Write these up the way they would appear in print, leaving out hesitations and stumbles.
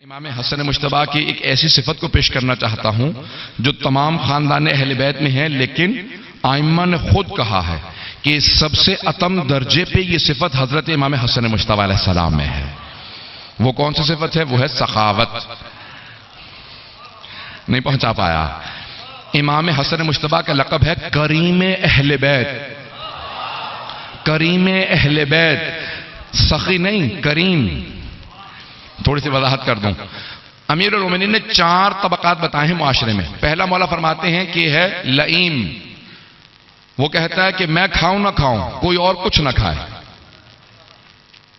امام حسن مجتبیٰ کی ایک ایسی صفت کو پیش کرنا چاہتا ہوں جو تمام خاندان اہل بیت میں ہے، لیکن ائمہ نے خود کہا ہے کہ سب سے اتم درجے پہ یہ صفت حضرت امام حسن مجتبیٰ علیہ السلام میں ہے۔ وہ کون سی صفت ہے؟ وہ ہے سخاوت۔ نہیں پہنچا پایا۔ امام حسن مجتبیٰ کا لقب ہے کریم اہل بیت۔ کریم اہل بیت، سخی نہیں، کریم۔ تھوڑی سی وضاحت کر دوں۔ امیر المومنین نے 4 طبقات بتائے ہیں معاشرے میں۔ پہلا مولا فرماتے ہیں کہ ہے لئیم، وہ کہتا ہے کہ میں کھاؤں نہ کھاؤں کوئی اور کچھ نہ کھائے،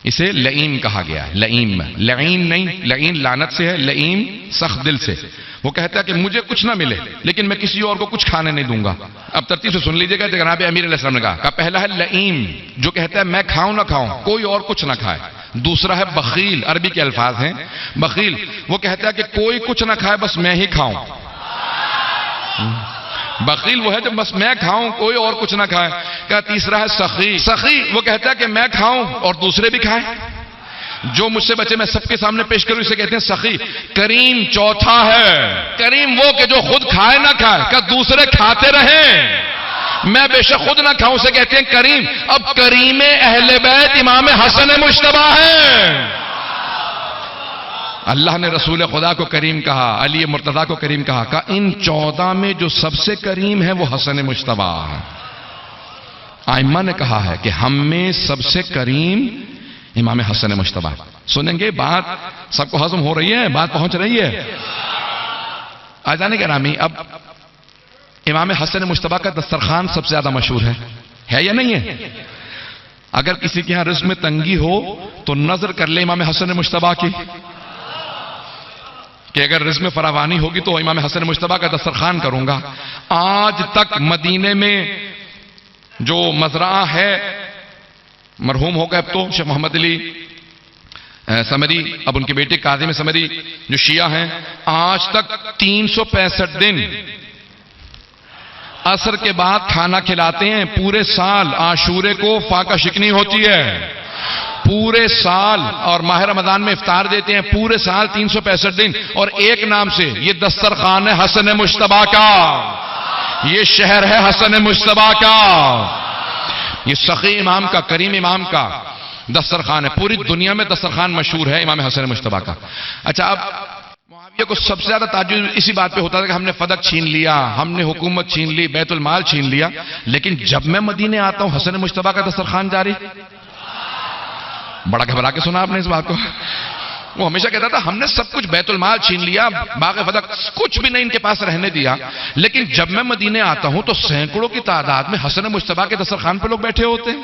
اسے لئیم کہا گیا ہے۔ لئیم، لعین نہیں، لعین لعنت سے ہے، لئیم سخت دل سے۔ وہ کہتا ہے کہ مجھے کچھ نہ ملے لیکن میں کسی اور کو کچھ کھانے نہیں دوں گا۔ اب ترتیب سے سن لیجئے گا، جناب امیر علیہ السلام نے کہا پہلا ہے لئیم، جو کہتا ہے میں کھاؤں نہ کھاؤں کوئی اور کچھ نہ کھائے۔ دوسرا ہے بخیل، عربی کے الفاظ ہیں بخیل، وہ کہتا ہے کہ کوئی کچھ نہ کھائے بس میں ہی کھاؤں۔ بخیل وہ ہے جب بس میں کھاؤں کوئی اور کچھ نہ کھائے۔ کہا تیسرا ہے سخی، سخی وہ کہتا ہے کہ میں کھاؤں اور دوسرے بھی کھائیں، جو مجھ سے بچے میں سب کے سامنے پیش کروں، اسے کہتے ہیں سخی۔ کریم چوتھا ہے، کریم وہ کہ جو خود کھائے نہ کھائے، کہ دوسرے کھاتے رہیں، میں بے شک خود نہ کھاؤں، اسے کہتے ہیں کریم۔ اب کریم اہل بیت امام حسن مجتبیٰ ہے۔ اللہ نے رسول خدا کو کریم کہا، علی مرتضیٰ کو کریم کہا، کہ ان 14 میں جو سب سے کریم ہے وہ حسن مجتبیٰ ہے۔ ائمہ نے کہا ہے کہ ہم میں سب سے کریم امام حسن مجتبیٰ۔ سنیں گے بات، سب کو ہضم ہو رہی ہے، بات پہنچ رہی ہے؟ آجانے گرامی، اب امام حسن مجتبیٰ کا دسترخوان سب سے زیادہ مشہور ہے یا نہیں ہے؟ اگر کسی کے ہاں رزق میں تنگی ہو تو نظر کر لے امام حسن مجتبیٰ کی، کہ اگر رزق میں فراوانی ہوگی تو امام حسن مجتبیٰ کا دسترخوان کروں گا۔ آج تک مدینے میں جو مزرعہ ہے، مرحوم ہو گئے اب تو، شیخ محمد علی سمری، اب ان کے بیٹے کاظم سمری جو شیعہ ہیں، آج تک 365 دن عصر کے بعد کھانا کھلاتے ہیں۔ پورے سال عاشورے کو فاقہ شکنی ہوتی ہے، پورے سال، اور ماہ رمضان میں افطار دیتے ہیں، پورے سال 365 دن، اور ایک نام سے یہ دسترخوان ہے حسن مجتبیٰ کا، یہ شہر ہے حسن مجتبیٰ کا، یہ سخی امام کا، کریم امام کا دسترخوان ہے۔ پوری دنیا میں دسترخوان مشہور ہے امام حسن مجتبیٰ کا۔ اچھا، اب معاویہ کو سب سے زیادہ تعجب اسی بات پہ ہوتا تھا کہ ہم نے فدق چھین لیا، ہم نے حکومت چھین لی، بیت المال چھین لیا، لیکن جب میں مدینے آتا ہوں حسن مجتبیٰ کا دسترخوان جاری۔ بڑا گھبرا کے سنا آپ نے اس بات کو۔ وہ ہمیشہ کہتا تھا ہم نے سب کچھ بیت المال چھین لیا، باغ فدق کچھ بھی نہیں ان کے پاس رہنے دیا، لیکن جب میں مدینے آتا ہوں تو سینکڑوں کی تعداد میں حسن مجتبیٰ کے دسترخوان پہ لوگ بیٹھے ہوتے ہیں۔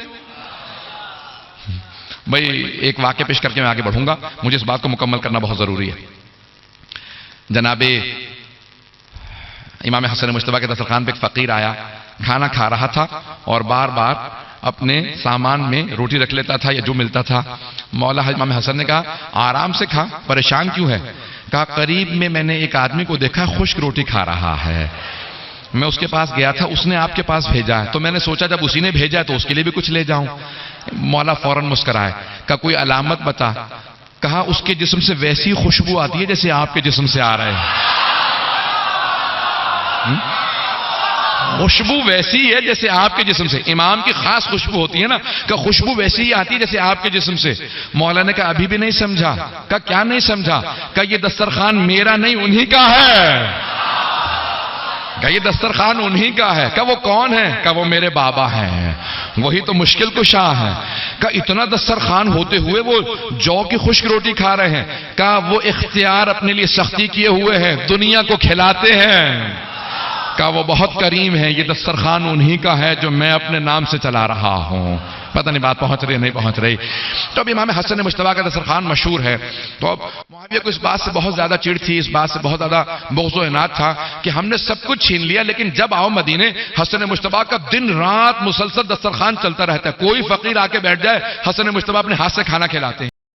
بھئی ایک واقعہ پیش کر کے میں آگے بڑھوں گا، مجھے اس بات کو مکمل کرنا بہت ضروری ہے۔ جناب امام حسن مجتبیٰ کے دسترخوان پہ ایک فقیر آیا، کھانا کھا رہا تھا اور بار بار اپنے سامان میں روٹی رکھ لیتا تھا یا جو ملتا تھا۔ مولا امام حسن نے کہا آرام سے کھا، پریشان کیوں ہے؟ کہا قریب میں نے ایک آدمی کو دیکھا خشک روٹی کھا رہا ہے، میں اس کے پاس گیا تھا، اس نے آپ کے پاس بھیجا ہے، تو میں نے سوچا جب اسی نے بھیجا ہے تو اس کے لیے بھی کچھ لے جاؤں۔ مولا فوراً مسکرائے، کہا کوئی علامت بتا۔ کہا اس کے جسم سے ویسی خوشبو آتی ہے جیسے آپ کے جسم سے آ رہے ہیں، خوشبو ویسی ہے جیسے آپ کے جسم سے، امام کی خاص خوشبو ہوتی ہے نا، کہ خوشبو ویسی ہی آتی ہے جیسے آپ کے جسم سے۔ مولا نے کہا ابھی بھی نہیں سمجھا؟ کہا کیا نہیں سمجھا؟ کہا یہ دسترخوان میرا نہیں انہی کا ہے، کہا یہ دسترخوان انہی کا ہے۔ کہا وہ کون ہے؟ کہا وہ میرے بابا ہیں، وہی تو مشکل کشا ہے۔ کہا اتنا دسترخوان ہوتے ہوئے وہ جو کی خشک روٹی کھا رہے ہیں؟ کہا وہ اختیار اپنے لیے سختی کیے ہوئے ہیں، دنیا کو کھلاتے ہیں۔ کہا وہ بہت کریم ہے، یہ دسترخوان انہی کا ہے جو میں اپنے نام سے چلا رہا ہوں۔ پتہ نہیں بات پہنچ رہی ہے نہیں پہنچ رہی؟ تو اب امام حسن مجتبیٰ کا دسترخوان مشہور ہے، تو اب معاویہ کو اس بات سے بہت زیادہ چڑ تھی، اس بات سے بہت زیادہ بغض و عناد تھا کہ ہم نے سب کچھ چھین لیا، لیکن جب آؤ مدینے حسن مجتبیٰ کا دن رات مسلسل دسترخوان چلتا رہتا ہے، کوئی فقیر آ کے بیٹھ جائے حسن مجتبیٰ اپنے ہاتھ سے کھانا کھلاتے ہیں۔